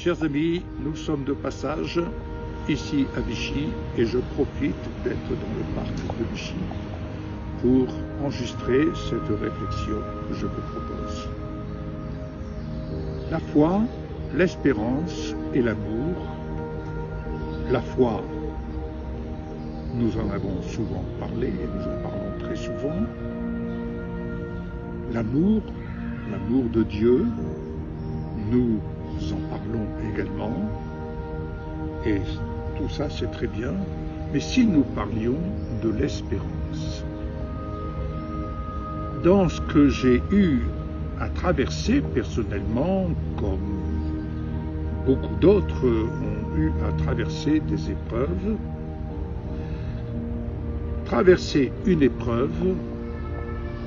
Chers amis, nous sommes de passage ici à Vichy et je profite d'être dans le parc de Vichy pour enregistrer cette réflexion que je vous propose. La foi, l'espérance et l'amour. La foi, nous en avons souvent parlé et nous en parlons très souvent. L'amour, l'amour de Dieu, nous en parlons également. Et tout ça, c'est très bien. Mais si nous parlions de l'espérance, dans ce que j'ai eu à traverser personnellement, comme beaucoup d'autres ont eu à traverser des épreuves, traverser une épreuve,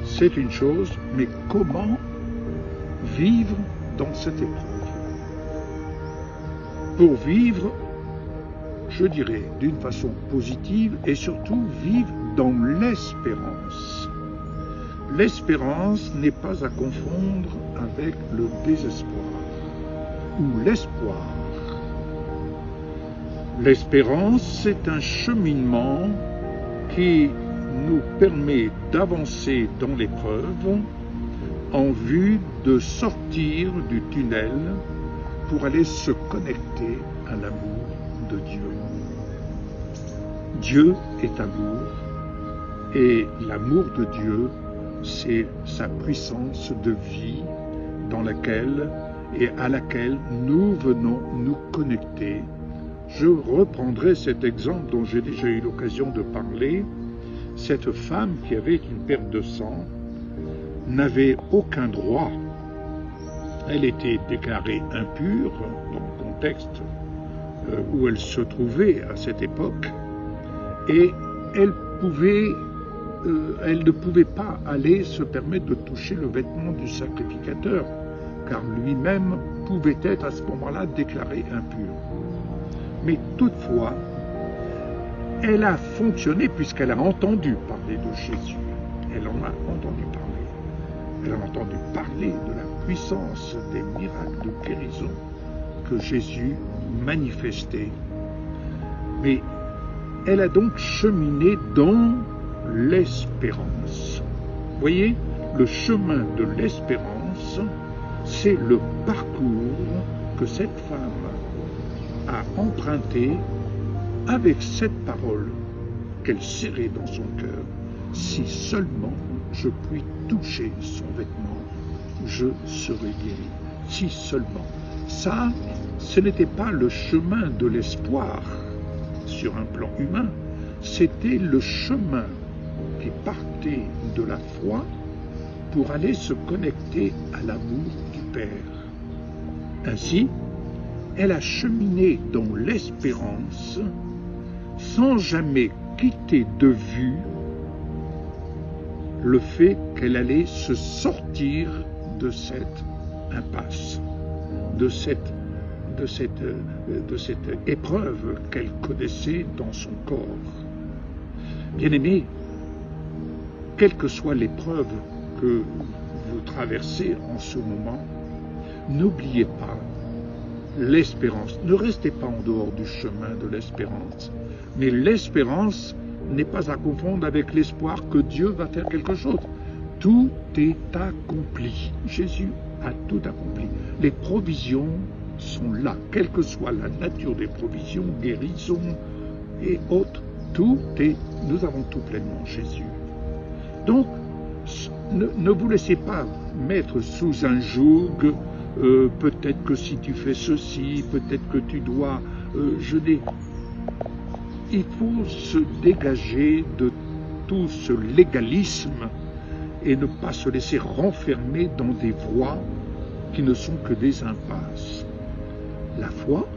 c'est une chose, mais comment vivre dans cette épreuve? Pour vivre, je dirais, d'une façon positive et surtout vivre dans l'espérance. L'espérance n'est pas à confondre avec le désespoir ou l'espoir. L'espérance, c'est un cheminement qui nous permet d'avancer dans l'épreuve en vue de sortir du tunnel pour aller se connecter à l'amour de Dieu. Dieu est amour et l'amour de Dieu, c'est sa puissance de vie dans laquelle et à laquelle nous venons nous connecter. Je reprendrai cet exemple dont j'ai déjà eu l'occasion de parler. Cette femme qui avait une perte de sang n'avait aucun droit. Elle était déclarée impure dans le contexte où elle se trouvait à cette époque et elle ne pouvait pas aller se permettre de toucher le vêtement du sacrificateur car lui-même pouvait être à ce moment-là déclaré impur. Mais toutefois, elle a fonctionné puisqu'elle a entendu parler de Jésus. Elle en a entendu parler. Elle a entendu parler de la puissance des miracles de guérison que Jésus manifestait. Mais elle a donc cheminé dans l'espérance. Vous voyez, le chemin de l'espérance, c'est le parcours que cette femme a emprunté avec cette parole qu'elle serrait dans son cœur. Si seulement je puis toucher son vêtement, je serai guéri. Si seulement. Ça, ce n'était pas le chemin de l'espoir sur un plan humain, c'était le chemin qui partait de la foi pour aller se connecter à l'amour du Père. Ainsi, elle a cheminé dans l'espérance sans jamais quitter de vue le fait qu'elle allait se sortir de cette impasse, de cette épreuve qu'elle connaissait dans son corps. Bien-aimés, quelle que soit l'épreuve que vous traversez en ce moment, n'oubliez pas l'espérance. Ne restez pas en dehors du chemin de l'espérance. Mais l'espérance n'est pas à confondre avec l'espoir que Dieu va faire quelque chose. Tout est accompli. Jésus a tout accompli. Les provisions sont là, quelle que soit la nature des provisions, guérison et autres. Tout est, nous avons tout pleinement Jésus. Donc, ne vous laissez pas mettre sous un joug. Peut-être que si tu fais ceci, peut-être que tu dois jeûner. Il faut se dégager de tout ce légalisme et ne pas se laisser renfermer dans des voies qui ne sont que des impasses. La foi,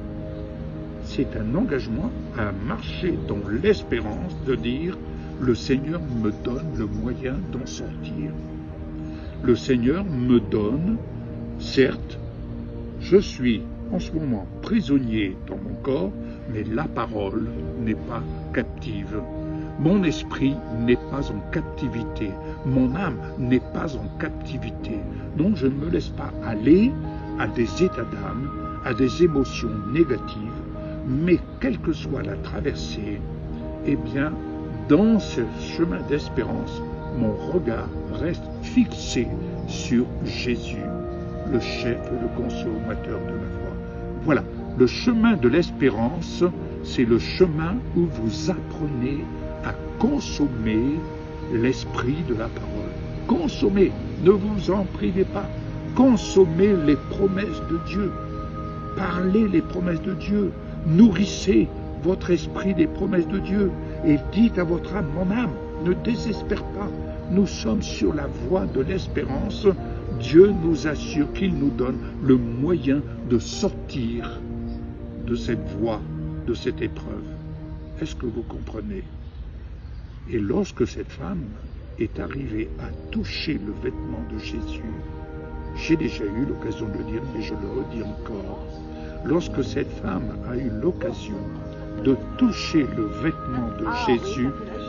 c'est un engagement à marcher dans l'espérance de dire « Le Seigneur me donne le moyen d'en sortir. Le Seigneur me donne, certes, je suis en ce moment prisonnier dans mon corps, mais la parole n'est pas captive. Mon esprit n'est pas en captivité. Mon âme n'est pas en captivité. Donc je ne me laisse pas aller à des états d'âme, à des émotions négatives, mais quelle que soit la traversée, eh bien, dans ce chemin d'espérance, mon regard reste fixé sur Jésus, le chef et le consommateur de la foi. Voilà, le chemin de l'espérance, c'est le chemin où vous apprenez à consommer l'esprit de la parole. Consommez, ne vous en privez pas. Consommez les promesses de Dieu. Parlez les promesses de Dieu. Nourrissez votre esprit des promesses de Dieu. Et dites à votre âme, mon âme, ne désespère pas. Nous sommes sur la voie de l'espérance. Dieu nous assure qu'il nous donne le moyen de sortir de cette voie, de cette épreuve. Est-ce que vous comprenez? Et lorsque cette femme est arrivée à toucher le vêtement de Jésus, j'ai déjà eu l'occasion de le dire, mais je le redis encore, lorsque cette femme a eu l'occasion de toucher le vêtement de Jésus,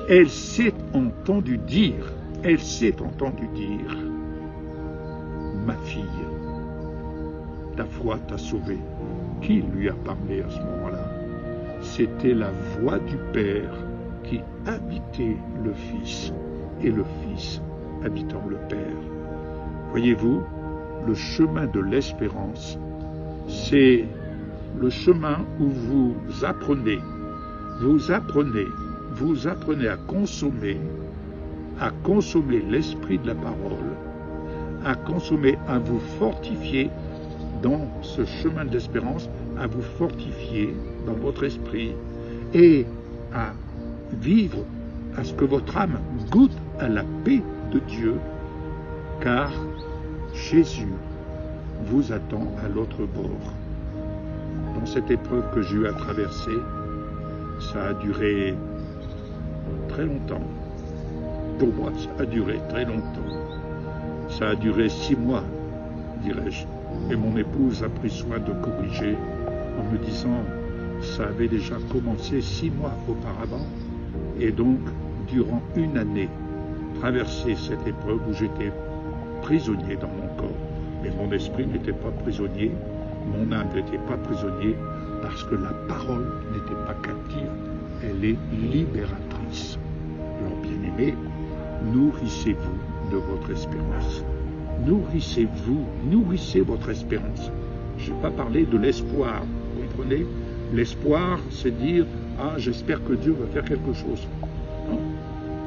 elle s'est entendue dire, ma fille, ta foi t'a sauvée. Qui lui a parlé à ce moment-là? C'était la voix du Père qui habitait le Fils, et le Fils habitant le Père. Voyez-vous, le chemin de l'espérance, c'est le chemin où vous apprenez à consommer l'esprit de la parole, à vous fortifier dans ce chemin de l'espérance, à vous fortifier dans votre esprit et à vivre à ce que votre âme goûte à la paix de Dieu, car Jésus vous attend à l'autre bord. Dans cette épreuve que j'ai eu à traverser, ça a duré très longtemps. Pour moi, ça a duré très longtemps. Ça a duré 6 mois, dirais-je. Et mon épouse a pris soin de corriger en me disant, ça avait déjà commencé 6 mois auparavant. Et donc, durant une année, traverser cette épreuve où j'étais prisonnier dans mon corps. Mais mon esprit n'était pas prisonnier, mon âme n'était pas prisonnier, parce que la parole n'était pas captive, elle est libératrice. Alors, bien-aimés, nourrissez-vous de votre espérance. Nourrissez-vous, nourrissez votre espérance. Je n'ai pas parlé de l'espoir, vous comprenez? L'espoir, c'est dire, ah, j'espère que Dieu va faire quelque chose. Non.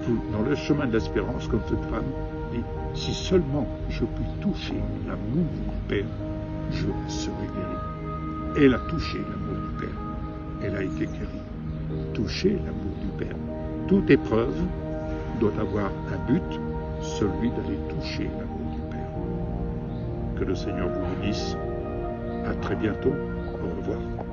Vous, dans le chemin de l'espérance, comme cette femme, dit, si seulement je puis toucher l'amour du Père, je serai guéri. Elle a touché l'amour du Père. Elle a été guérie. Toucher l'amour du Père. Toute épreuve doit avoir un but, celui d'aller toucher l'amour du Père. Que le Seigneur vous bénisse. À très bientôt. Au revoir.